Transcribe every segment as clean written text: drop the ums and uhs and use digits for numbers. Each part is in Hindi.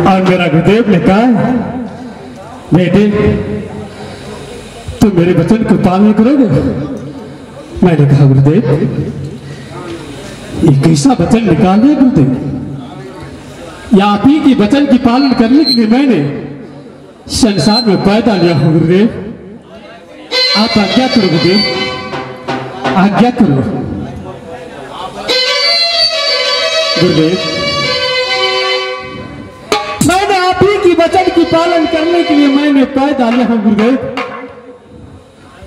और मेरा गुरुदेव ने कहा, बेटे तुम मेरे वचन को पालन करोगे? मैंने कहा गुरुदेव ये कैसा वचन निकाल दिया गुरुदेव, या आप ही के वचन की पालन करने के लिए मैंने संसार में पैदा लिया हूं गुरुदेव। आप आज्ञा करो गुरुदेव, आज्ञा करो गुरुदेव। मैंने आप ही की वचन की पालन करने के लिए मैंने पैदा लिया हूं गुरुदेव।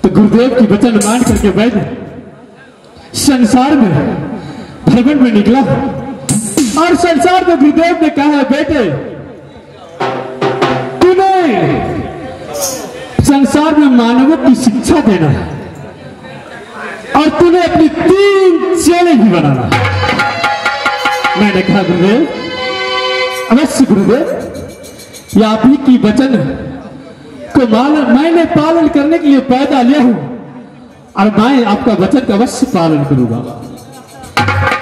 तो गुरुदेव की वचन मान करके बैठ संसार में भ्रमण में निकला और संसार में गुरुदेव ने कहा, बेटे तूने संसार में मानवों की शिक्षा देना है और तूने अपनी 3 चेले भी बनाना। मैंने कहा गुरुदेव अवश्य गुरुदेव, या आप ही की वचन को मैंने पालन करने के लिए पैदा लिया हूं और मैं आपका वचन का अवश्य पालन करूंगा।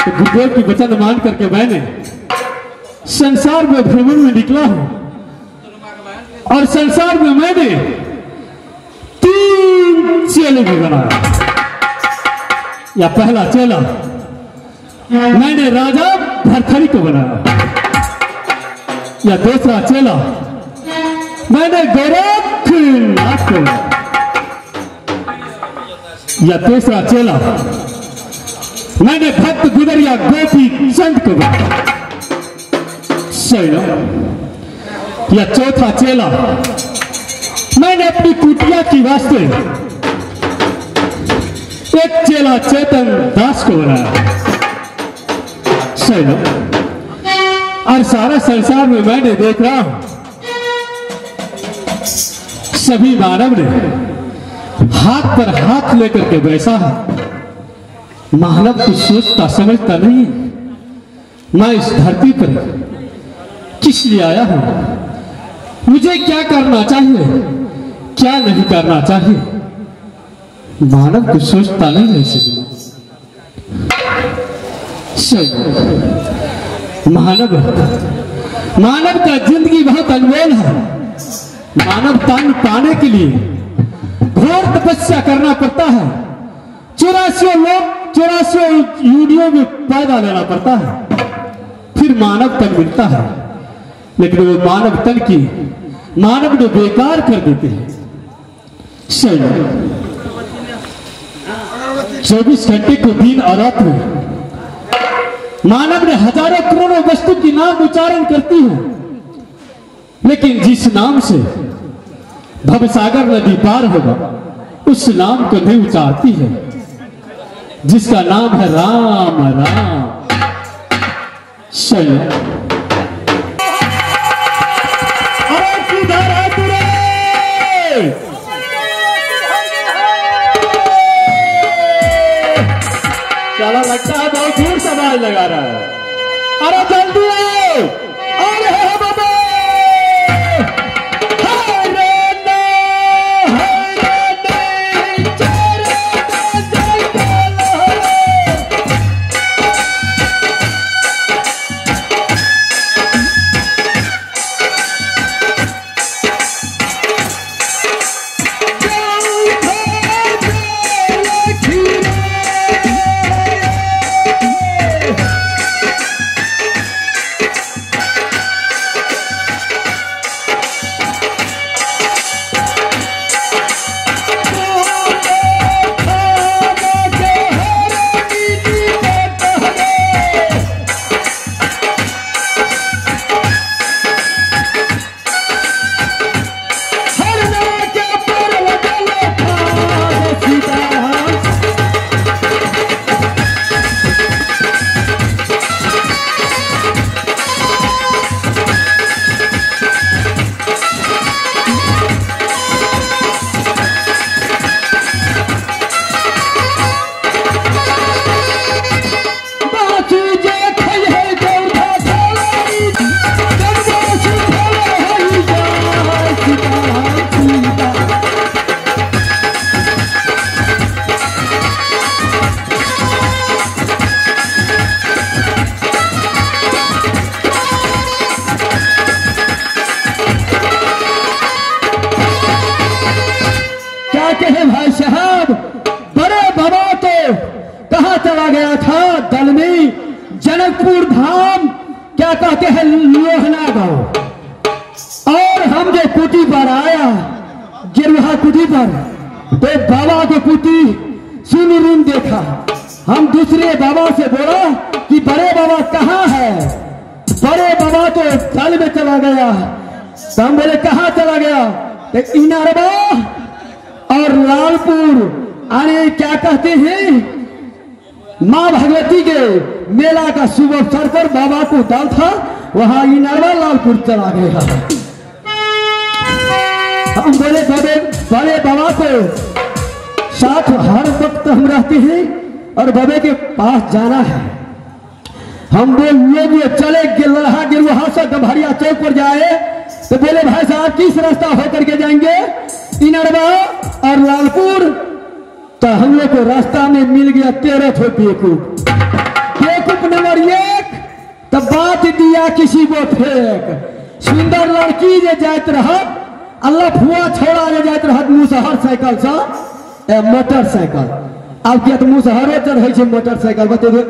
तो गुरुदेव की वचन मान करके मैंने संसार में भ्रमण में निकला हूं और संसार में मैंने 3 चेले भी बनाया। या पहला चेला मैंने राजा भरथरी को बनाया, या दूसरा चेला मैंने गोरखनाथ को बनाया, या तीसरा चेला मैंने भक्त गुदरिया गोपी चंद को बनाया। या चौथा चेला मैंने अपनी कुटिया की वास्ते एक चेला चेतन दास को बनाया। और सारा संसार में मैंने देख रहा हूं सभी मानव ने हाथ पर हाथ लेकर के बैसा है। मानव कुछ सोचता समझता नहीं, मैं इस धरती पर किस लिए आया हूं, मुझे क्या करना चाहिए क्या नहीं करना चाहिए, मानव कुछ सोचता नहीं है। मानव का जिंदगी बहुत अनमोल है। मानव तन पाने के लिए घोर तपस्या करना पड़ता है। 84 यूनियों में पैदा लेना पड़ता है, फिर मानव तन मिलता है। लेकिन वो मानव तन की मानव ने बेकार कर देते हैं। 24 घंटे को दिन और रात में मानव ने हजारों करोड़ों वस्तु की नाम उच्चारण करती है, लेकिन जिस नाम से भवसागर नदी पार होगा उस नाम को नहीं उच्चारती है, जिसका नाम है राम राम। अरे किधर है तुरे? चला लगता है बहुत दूर से आवाज लगा रहा है। अरे जल्दी आओ। अरे बाबा गया था दल में जनकपुर धाम, क्या कहते हैं, लोहना गांव। और हम जो कुटी पर आया, गिरवा कुटी पर, तो बाबा को कुटी सुन रूम देखा। हम दूसरे बाबा से बोला कि बड़े बाबा कहाँ है? बड़े बाबा तो दल में चला गया। तो हम बोले कहाँ चला गया? तो इनारवा और लालपुर, अरे क्या कहते हैं, माँ भगवती के मेला का शुभ अवसर पर बाबा को दल था, वहां इनारवा लालपुर चला गया। हम बोले बड़े बाबा को साथ हर वक्त हम रहते हैं और बाबे के पास जाना है। हम बोले चले गिरहा गिरहा से गम्हरिया चौक पर जाए। तो बोले भाई साहब किस रास्ता होकर के जाएंगे? इनारवा और लालपुर। तो हम लोग को रास्ता में मिल गया 13 बेवकूफ। बेवकूफ नंबर 1 तो बात दिया किसी को फेंक। सुंदर लड़की जे जात रहत, अल्लाह फुआ छोड़ा जे जात रहत मुसहर साइकिल से मोटरसाइकिल। अब क्या तो मुसहरो चढ़े छे मोटरसाइकिल, बतेबे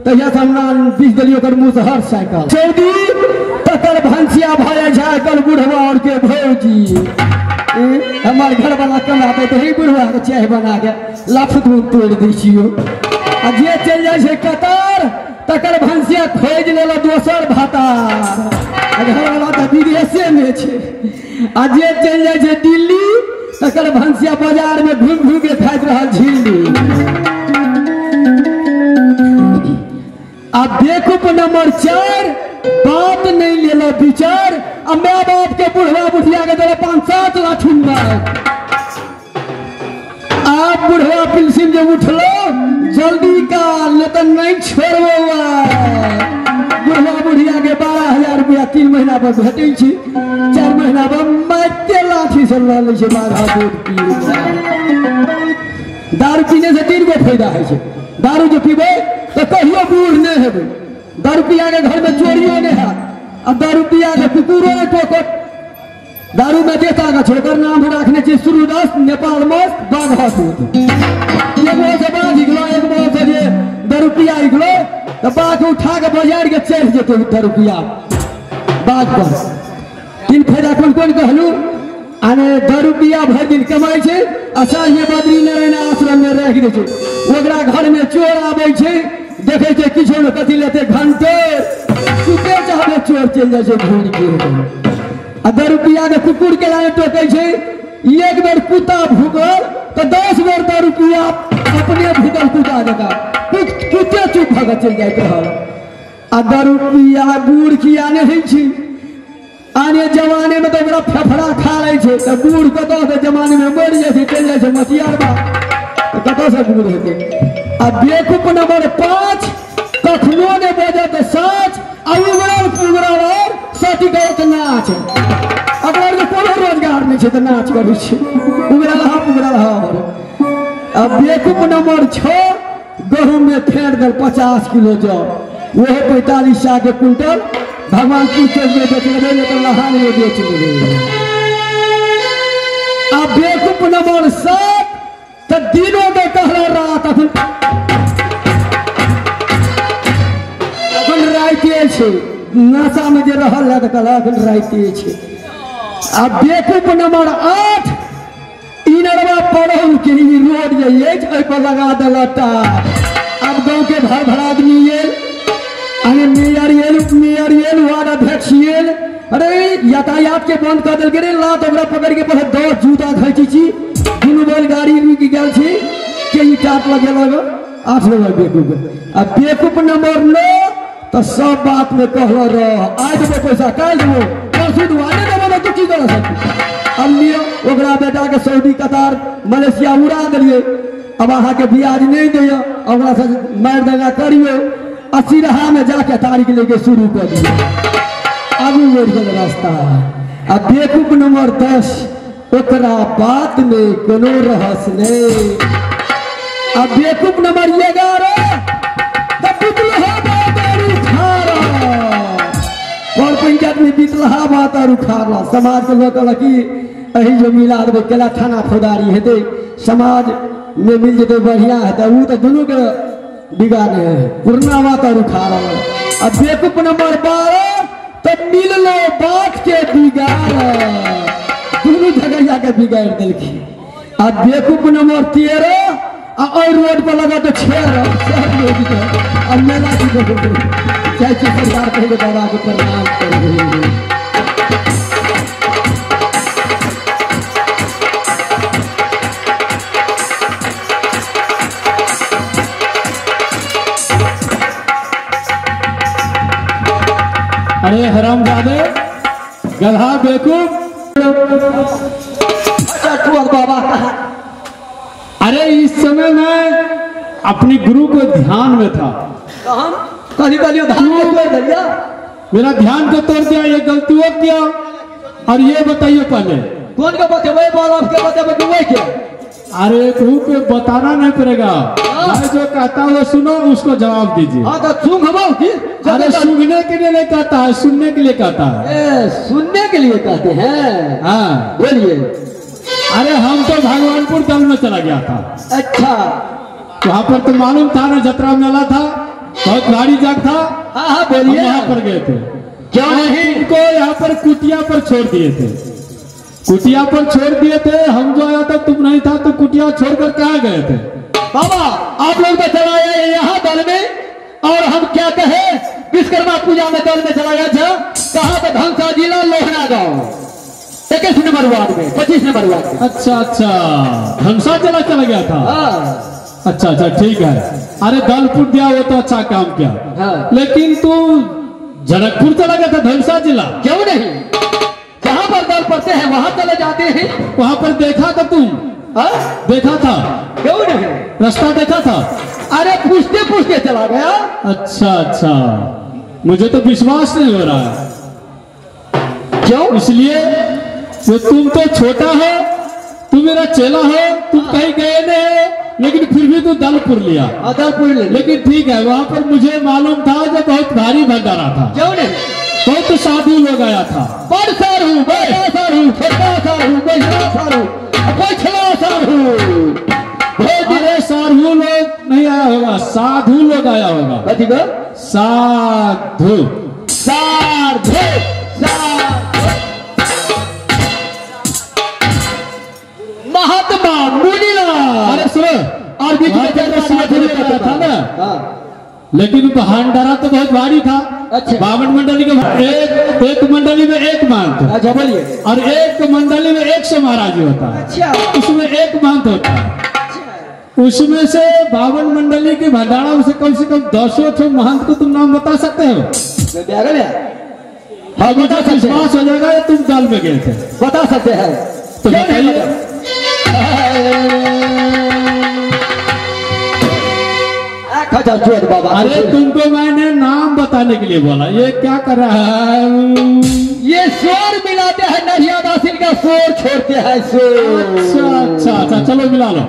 तहिया से हमरा 20 दिलियो कर मुसहर साइकिल। चौदी तकर भंसिया भाया झाकल बुढ़वा और के भौजी। हमारे घर वाला कल आते तो ही बुढ़वा के चाय बना के लाफत में तोड़ दी छियो। आ जे चल जाए छे कतार तकर भंसिया खोज लेला दोसर भातार। घर वाला तो विदेशे में छे। आ जे चल जाए छे दिल्ली तकर भंसिया बाजार में घूम घूम के खाइत रहा झिल्ली। अब बेवकूफ नंबर 4 बात नहीं लेला विचार। अब माँ बाप के बुढ़वा बुढ़िया के दे 5-7 लाख आप बुढ़वा पिलसिन जो उठलो जल्दी का ले तो नहीं छोड़बो। बुढ़वा बुढ़िया के 12,000 रुपया 3 महीना पर भेटे, 4 महीना पर माते लाठी से ला ले बारह दूध पी। दारू पीने से 3 गो फायदा है। दारू जो पीबे तो कहियो बूढ़ नहीं है। दारू पिया के घर में चोरियों नहीं है। अब दारू पिया के कुकुरों ने टोकट। दारू में देता का छोकर नाम रखने चाहिए सूर्यदास नेपाल मस्त बाघा दूध। एक मोह से बाघ निकलो, एक मोह से जे दारू पिया निकलो तो बाघ उठा के बाजार के चढ़ जेते दारू पिया बाघ पर। 3 फायदा कौन कौन कहलू? आने दारू पिया भर दिन कमाई छे, असाल में बद्री नारायण आश्रम में रह गए छे। ओकरा घर में चोर आवे छे, देखे छे किछो न कथी लेते घंटे चुपे चाहे चोर चल जाए छे भूल के। आ दारू पिया के कुकुर के लाए टोके छे। एक बेर कुत्ता भूकल तो 10 बेर दारू पिया अपने भूकल कुत्ता देगा कुत्ते चुप भगत चल जाए रहल। आ दारू पिया बूढ़ किया नहीं छी। आने जमाने में तो बड़ा फेफड़ा खा ले छे तो बूढ़ कतो से जमाने में मर जाए चल जाए मसियार बा तो कतो से बूढ़ होते। आ बेवकूफ नंबर 5 कखनो ने बजे तो सच उगरल पुगरल और सटी गत नाच। अगर तो कोनो रोजगार नहीं छे तो नाच करै छे उगरल हा पुगरल हा। अब बेवकूफ नंबर 6 गहूं में फेंट दल 50 किलो जो वो 45 सा के कुंटल भगवान पूछे में बेच ले तो लहान में बेच ले। अब बेवकूफ नंबर 7 तो दिनों में कहला रात अपन राइते छे नशा में जे रहल है तो कहला अपन राइते छे। अब बेवकूफ नंबर 8 इनरवा पढ़ल के रोड जाइए पर लगा दलटा। अब गांव के भर भर आदमी ये अरे मेयर वार्ड अध्यक्ष अरे यातायात के बंद कर दिल रे लात ओकरा पकड़ के पहले 10 जूता खींची छी। दुनू बैल गाड़ी रुक गेल छी के ई टाट लगे लग 8 नंबर बेवकूफ। अब बेवकूफ नंबर 9 तो सब बात में कहलो रह आज देबो पैसा काल देबो परसू दुआरे देबो तो की कर सकती। अब लियो ओकरा बेटा के सऊदी कतार मलेशिया उड़ा दिलिए। अब अहाँ के ब्याज नहीं दियो ओकरा से मार दगा करियो 80 रहा में जाके तारीख लेके शुरू कर दिए। आगू बढ़ गया रास्ता। अब बेवकूफ नंबर 10 ओकरा बात में कोनो रहस नहीं। अब बेवकूफ नंबर 11 तब बितलहा बातारू खारा और पंचायत में बितलहा बातारू खारा। समाज के लोग लकी अही जो मिला देवे केला थाना फौदारी हेते समाज में मिल जेते बढ़िया है तो दोनों के बिगाड़े हैं पुरना बात और उठा रहा है। अब बेवकूफ नंबर 12 तो मिल लो बात के बिगाड़ दोनों जगह जाके बिगाड़ दिलखी। अब बेवकूफ नंबर 13 और रोड पर लगा तो 6 अब मेला की चाहे सरकार कहेंगे बाबा को प्रणाम कर रही। अरे हरामजादे गधा बेवकूफ। बाबा कहा अरे इस समय मैं अपने गुरु को ध्यान में था। कहीं भैया मेरा ध्यान को तोड़ दिया, ये गलती हो किया। और ये बताइए पहले कौन का बात है वही बोल आपके बात है वही क्या। अरे गुरु को बताना नहीं पड़ेगा, मैं जो कहता हूँ वो सुनो, उसको जवाब दीजिए। हाँ तो सुन हम अरे सुनने के लिए नहीं कहता है, सुनने के लिए कहता है। सुनने के लिए कहते हैं। हाँ बोलिए। अरे हम तो भगवानपुर दल में चला गया था। अच्छा वहाँ पर तो मालूम था ना, जतरा मेला था, बहुत भारी जग था। हाँ हाँ बोलिए। वहाँ पर गए थे। क्यों नहीं? उनको यहाँ पर कुटिया पर छोड़ दिए थे, कुटिया पर छोड़ दिए थे। हम जो आया था तुम नहीं था, तो कुटिया छोड़कर कहाँ गए थे? बाबा आप लोग तो चला गए यहाँ दल में, और हम क्या कहे विश्वकर्मा पूजा में दल में चला गया था। कहाँ पे? धनसा जिला लोहना गाँव 21 नंबर वार्ड में 25 नंबर वार्ड में। अच्छा अच्छा, धनसा चला गया था। अच्छा अच्छा ठीक है। अरे दलपुर दिया वो तो अच्छा काम किया। हाँ। लेकिन तू जनकपुर चला गया था, धनसा जिला क्यों नहीं? जहाँ पर दल पड़ते हैं वहाँ चले जाते हैं। वहाँ पर देखा था तुम? देखा था? क्यों नहीं? रास्ता देखा था? अरे पूछते पूछते चला गया। अच्छा अच्छा, मुझे तो विश्वास नहीं हो रहा है। क्यों? इसलिए जो तुम तो छोटा हो, तुम मेरा चेला हो, तुम कहीं गए नहीं, लेकिन फिर भी तू दलपुर लिया। दलपुर ले। लेकिन ठीक है, वहाँ पर मुझे मालूम था जो बहुत भारी भंडारा था। क्यों नहीं? बहुत साधु लोग आया था। बड़ सारू, बड़ा सारू, छोटा सारू, बड़ा सारू, पिछला सारू। अरे साधु लोग नहीं आया होगा, साधु लोग आया होगा। कथी को? साधु साधु महात्मा मुनिला। अरे सुनो, और बीच में चल था ना, लेकिन भंडारा तो बहुत भारी था। अच्छा। 52 मंडली के एक मंडली में एक महंत, अच्छा बोलिए। और एक मंडली में 100 महाराज होता है। अच्छा। उसमें एक महंत होता है। उसमें से 52 मंडली के भंडारा से कम 10 महंत को तुम नाम बता सकते हो? हाँ बता सकते हैं। विश्वास हो जाएगा ये तुम दल में गए थे। बता सकते हैं तो बताइए। बाबा अरे तुमको मैंने नाम बताने के लिए बोला, ये क्या कर रहा है? ये शोर मिलाते हैं, नरिया दासिन का शोर छोड़ते हैं शोर। अच्छा अच्छा अच्छा, चलो मिला लो।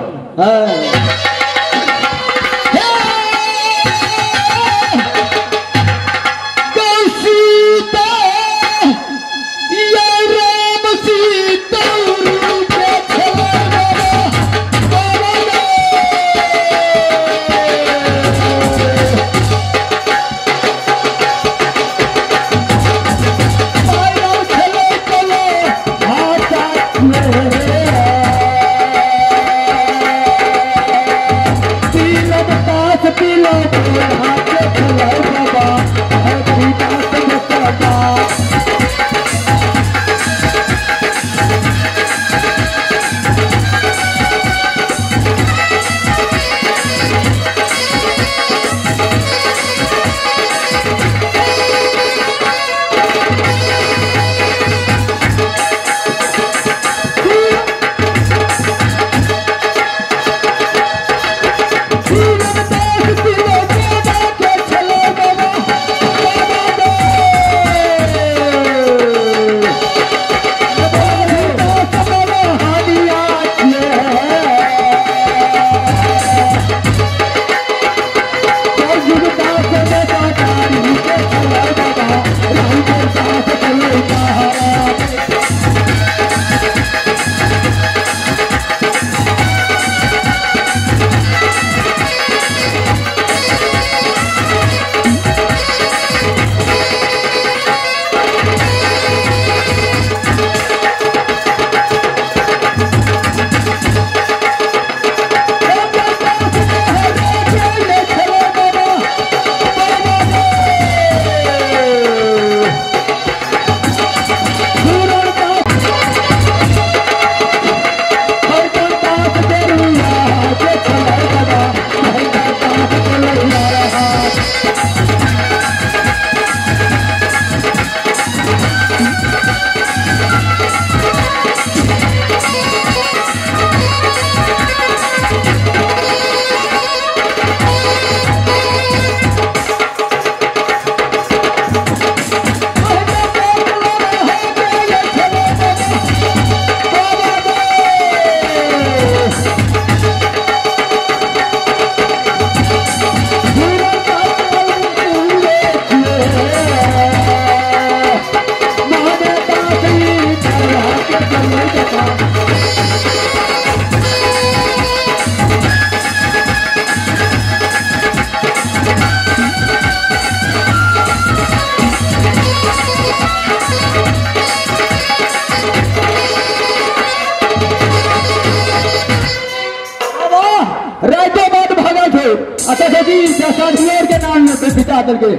के नाम में पिता करके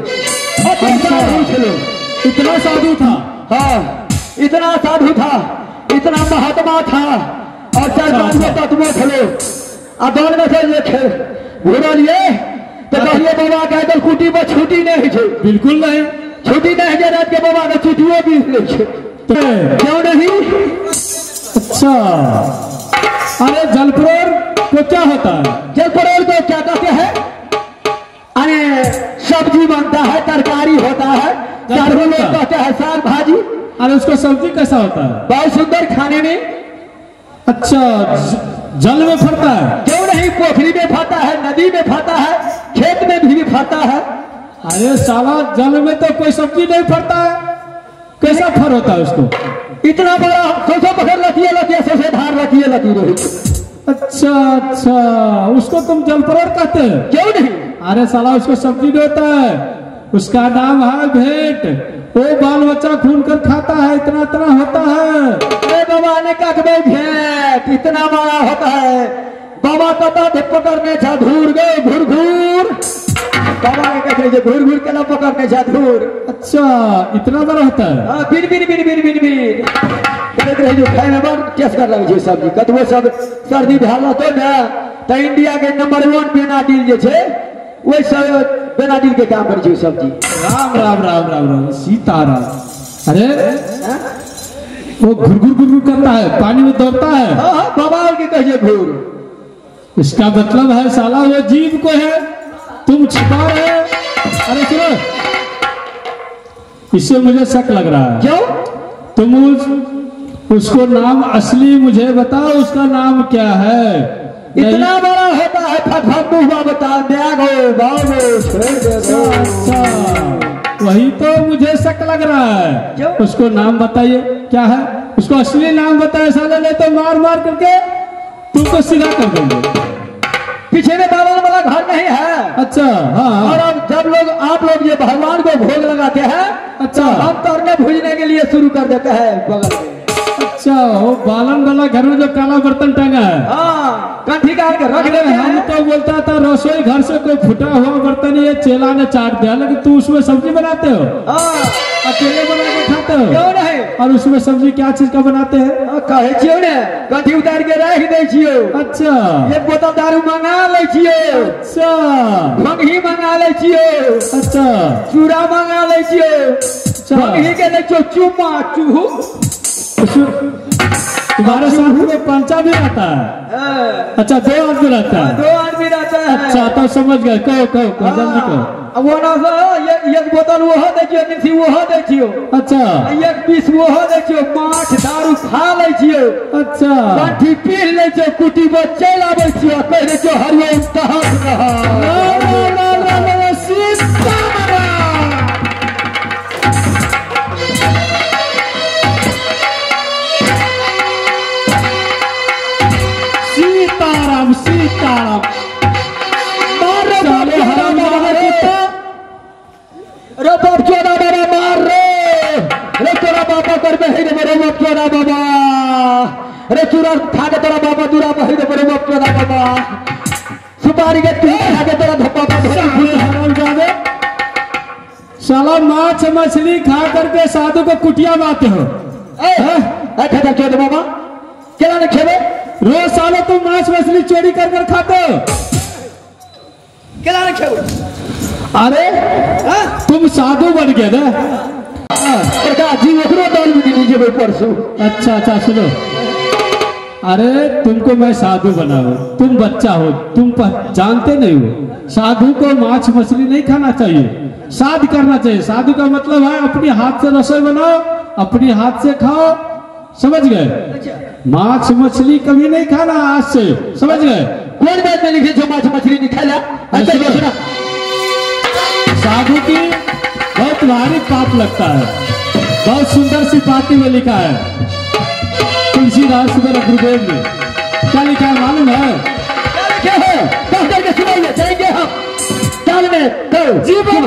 इतना साधु था। हाँ, इतना साधु था, इतना महात्मा था और चार तत्व थे। अब दौड़ में से लेखे घूरलिए तो कहिए बाबा के आजकल कुटी में छुट्टी नहीं है। बिल्कुल नहीं, छुट्टी नहीं है। रात के बाबा के छुट्टियों भी क्यों नहीं? अच्छा, अरे जलपरोर को क्या होता है? जलपरोर को क्या कहते हैं? अरे सब्जी बनता है, तरकारी होता है, चारों लोग कहते हैं साग भाजी। अरे उसका सब्जी कैसा होता है? बहुत सुंदर खाने में। अच्छा, जल में फरता है? क्यों नहीं, पोखरी में फरता है, नदी में फरता है, खेत में भी फरता है। अरे साला, जल में तो कोई सब्जी नहीं फरता है, कैसा फर होता है उसको? इतना बड़ा सोचो पकड़ लतिया लतिया सोचे धार लतिया लती रही। अच्छा अच्छा, उसको तुम जलपरोर कहते हैं? क्यों नहीं? अरे साला, उसको सब्जी नहीं होता है, उसका नाम है भेंट। वो बाल बच्चा खून कर खाता है, इतना इतना होता है। अरे बाबा ने कहा भेंट इतना बड़ा होता है। बाबा कता थे पकड़ने जा धूर गए घूर घूर। बाबा ने कहते घूर घूर के ना पकड़ने जा धूर। अच्छा, इतना बड़ा होता है? हाँ, बिन बिन बिन बिन बिन बिन जो खाए में बड़ टेस्ट कर लगे सब्जी कतबो सब सर्दी भेल तो ना तो इंडिया के नंबर 1 बेनाडिल जे छे वही सब बेनाडिल के काम करे सब्जी। राम राम राम राम राम सीताराम। अरे वो घुर घुर घुर करता है, पानी में दौड़ता है। हाँ, बाबा के कहिए घूर। इसका मतलब है साला वो जीव को है, तुम छिपा रहे। अरे सुनो, इससे मुझे शक लग रहा है। क्यों? तुम उसको नाम असली मुझे बताओ, उसका नाम क्या है? इतना बड़ा होता है, फटफट हुआ बता अच्छा, वही तो मुझे शक लग रहा है। क्यों? उसको नाम बताइए, क्या है उसको असली नाम बताए, साले नहीं तो मार मार करके तुमको सीधा कर देंगे। पीछे में बाबा वाला घर नहीं है। अच्छा, हाँ। और अब जब लोग आप लोग ये भगवान को भोग लगाते हैं, अच्छा, हम तोड़ने भूजने के लिए शुरू कर देते हैं बगल में। अच्छा, वो बालन वाला घर में जो काला बर्तन टंगा है, हाँ, कंठी काट के रख देते हैं। हम तो बोलता था रसोई घर से कोई फुटा हुआ बर्तन ये चेला ने चाट दिया, लेकिन तू उसमें सब्जी बनाते हो? हाँ, अकेले बना के खाते हो? क्यों नहीं? और उसमें सब्जी क्या चीज का बनाते हैं? कहे छियो ने कंठी उतार के रख दे छियो। अच्छा, एक बोतल दारू मंगा ले छियो। अच्छा, भंगी मंगा ले छियो। अच्छा, चूड़ा मंगा ले छियो। भंगी के ले छियो चुम्मा चूहू। तुम्हारे साथ में पंचा भी रहता है? अच्छा, 2 आदमी रहता है? 2 आदमी रहता है। अच्छा, तो समझ गए। कहो जल्दी कहो। वो ना एक बोतल वो देखियो, निसी वो देखियो। अच्छा, एक पीस वो देखियो, माछ दारू खा ले छियो। अच्छा, कंठी पी ले छियो, कुटी पर चल आवे छियो, कह दे छियो हरिओम कहत रहा। सीताराम सीताराम। रे बाप चोदा बाबा मार रे तोरा बाबा कर में है रे बाप चोदा बाबा। रे चूरा खा के तोरा बाबा दूरा में है रे बाप चोदा बाबा। सुपारी के तू खा के तोरा धप्पा हराम जादे। साला माछ मछली खा करके साधु को कुटिया मारते हो? ए चोदा बाबा केला ने खेबे? रोज सालों तुम माछ मछली चोरी कर कर खाते हो? केला ने खेबे? अरे तुम साधु बन गए ना, प्रकाश जी ओकरो दारू भी नहीं जेबे परसों। अच्छा अच्छा सुनो, अरे तुमको मैं साधु बनाऊं, तुम बच्चा हो, तुम जानते नहीं हो साधु को मांस मछली नहीं खाना चाहिए, साध करना चाहिए। साधु का मतलब है अपने हाथ से रसोई बनाओ, अपने हाथ से खाओ, समझ गए? मांस मछली कभी नहीं खाना आज से, समझ गए? कौन बात में लिखे जो मांस मछली नहीं खाला? साधु की बहुत भारी पाप लगता है। बहुत सुंदर सी पाती में लिखा है तुलसीदास गुरुदेव ने, क्या लिखा है मालूम है? क्या है? कह करके सुनाइए, जाएंगे हम चाल में दो जीवन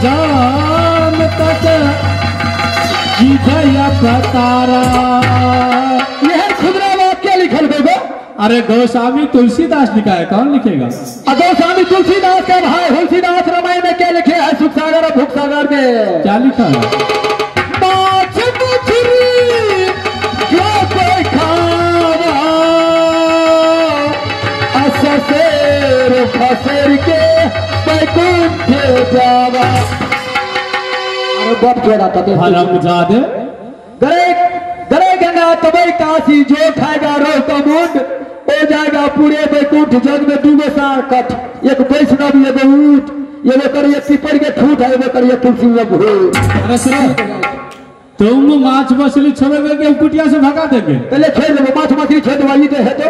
जाम तक गया पतारा। यह खुदरा बात क्या लिखल बेगो? अरे गोस्वामी तुलसीदास लिखा है, कौन लिखेगा? गोस्वामी तुलसीदास का भाई तुलसीदास रामायण में क्या लिखे है? सुख सागर और भूख सागर में क्या लिखा है? माछ मछली जो कोई खावा अससेर फसेर के बैकुंठ जावा। अरे बाप जोड़ा तबे हरामजादे गरे गरे गंगा तबे काशी जो खाएगा रोह का मुंड हो जाएगा पूरे बैकुंठ। जग में दूगो साकट, एक वैष्णव एगो ऊंट, एगो करिए पिपर के ठूठ है, एगो करिए तुलसी में भूत। अरे सुनो, तुम माछ मछली छोड़ोगे कि कुटिया से भगा देंगे? पहले छोड़ दो माछ मछली, छोड़ दो है तो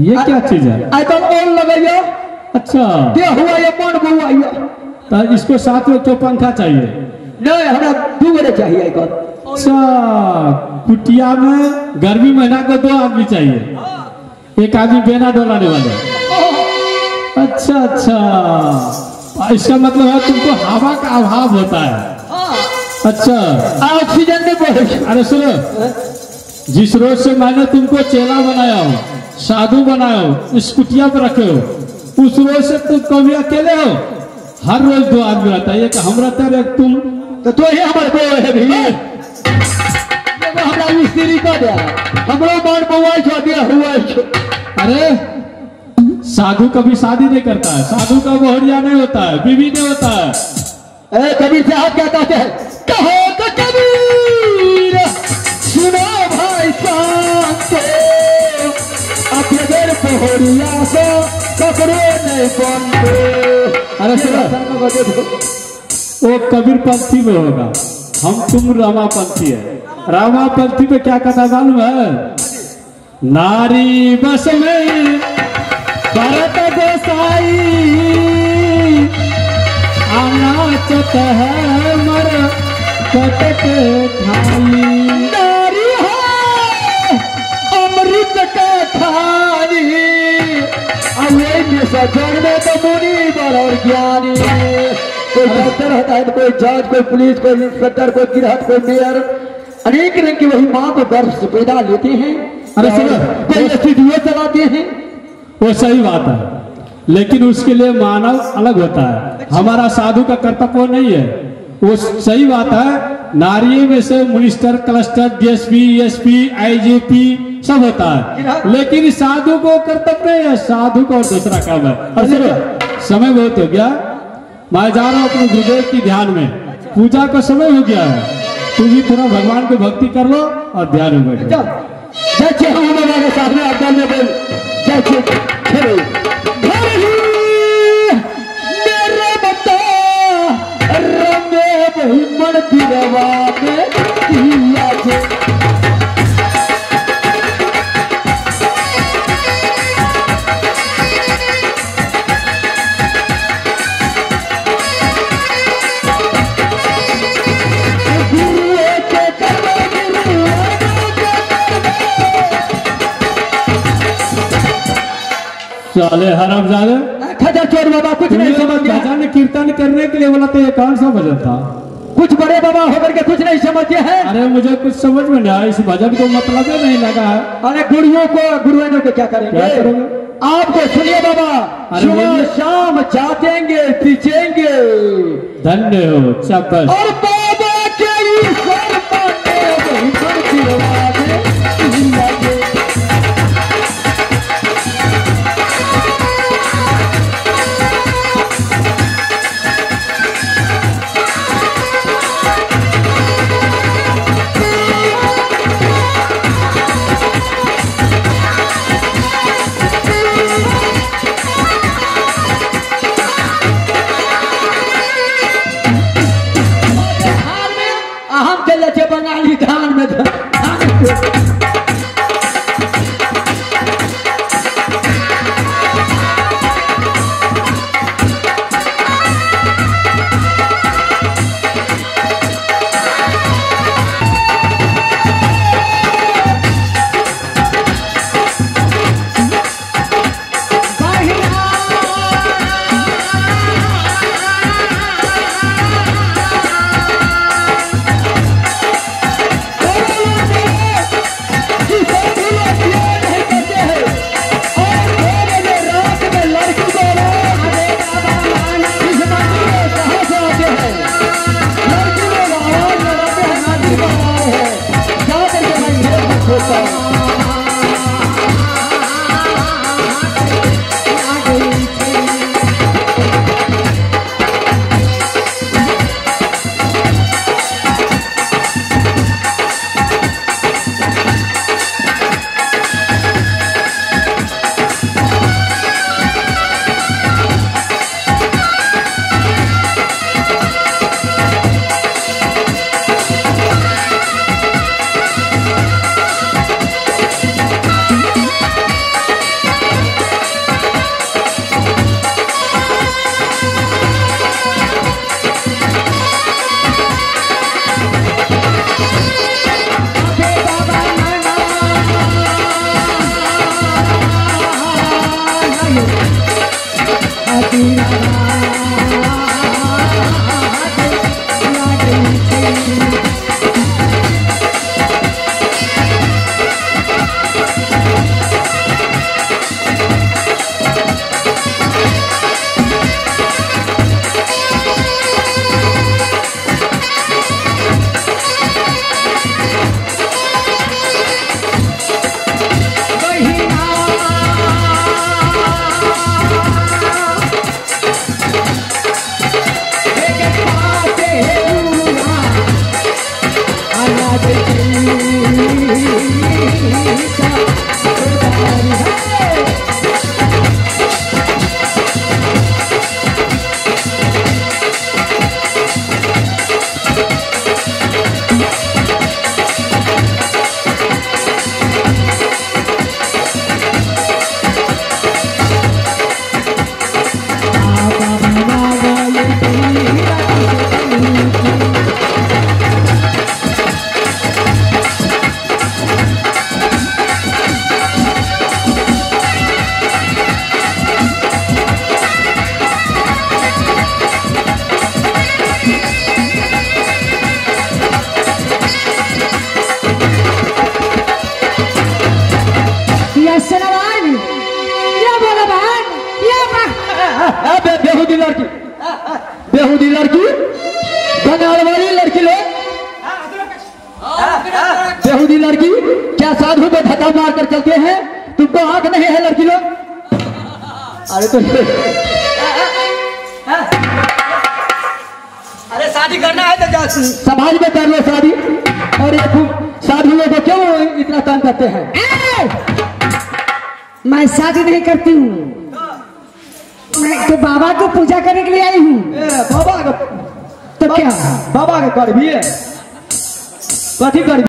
ये क्या चीज है? आजकल ऑन लगाइए। अच्छा क्या हुआ ये मन बुआ ये? तो इसको साथ में तो पंखा चाहिए? नहीं हमें दो बड़े चाहिए आजकल। अच्छा कुटिया में गर्मी महीना को 2 आदमी चाहिए, एक आदमी बेना डोलाने वाले। अच्छा अच्छा, इसका मतलब है तुमको हवा का अभाव होता है। अच्छा ऑक्सीजन में बहुत। अरे सुनो, जिस रोज से मैंने तुमको चेला बनाया हो, साधु बनाया हो, इस कुटिया पर रखे हो, उस रोज से तुम कभी अकेले हो? हर रोज 2 आदमी रहता है, एक हम रहता है, एक तुम। तो ही हमारे को है भी हमरा मिस्त्री का दे हमरो मन बुआई छो दिया हुआ छो। अरे साधु कभी शादी नहीं करता है, साधु का बोहरिया नहीं होता है, बीवी नहीं होता है। कबीर साहब क्या कहते हैं? कहो तो कबीर सुनो भाई शांत अपने घर पोहरिया से ककरो नहीं बनते। अरे सुनो, वो कबीर पंथी में होगा, हम तुम रामापंथी है। रामापंथी में क्या कहता मालूम है? नारी बस में भरत गोसाई नाचत है मर कटक खाली। नारी है अमृत का थाली, सजन में तो मुनि बड़ और ज्ञानी। कोई डॉक्टर होता है तो कोई जज, कोई पुलिस, कोई इंस्पेक्टर, कोई गिरहत, कोई मेयर, अनेक रंग की वही माँ को गर्भ से पैदा लेते हैं। अरे सुनो, कोई स्टूडियो चलाते हैं। वो सही बात है, लेकिन उसके लिए मानव अलग होता है। हमारा साधु का कर्तव्य वो नहीं है, वो सही बात है। नारी में से minister, cluster, DSP, SP, IGP सब होता है, लेकिन साधु को कर्तव्य नहीं है, साधु को दूसरा काम है। और सुनो, समय बहुत हो गया, मैं जा रहा हूँ अपने गुरुदेव की ध्यान में, पूजा का समय हो गया है। तुम भी थोड़ा भगवान को भक्ति कर लो और ध्यान में बैठो। जय हम हमारे साथ में आप में बोल जय मेरे बता रंगे वही मन दिलवा में दिया छे। चले हरामजादे, खजा चोर बाबा कुछ नहीं समझ गया। भजन कीर्तन करने के लिए बोला तो ये कौन सा भजन था? कुछ बड़े बाबा होकर के कुछ नहीं समझते हैं। अरे मुझे कुछ समझ में नहीं आया, इस भजन को मतलब ही नहीं लगा है। अरे गुरुओं को गुरुओं को क्या करेंगे? क्या करोगे? आपको सुनिए बाबा, सुबह शाम जातेंगे पीछेंगे। धन्य हो, शाबाश। और बाबा के ले छे बंगाली धान में बेहूदी लड़की बंगाल वाली लड़की लोग बेहूदी लड़की क्या साधु पे धक्का मार कर चलते हैं? तुमको आंख नहीं है लड़की लोग? अरे तो अरे शादी करना है तो जा समाज में कर लो शादी। और ये साधु लोग क्यों इतना तंग करते हैं? मैं शादी नहीं करती हूँ, मैं तो बाबा को पूजा करने के लिए आई हूँ। बाबा का तो क्या बाबा का कर भी है, कथी कर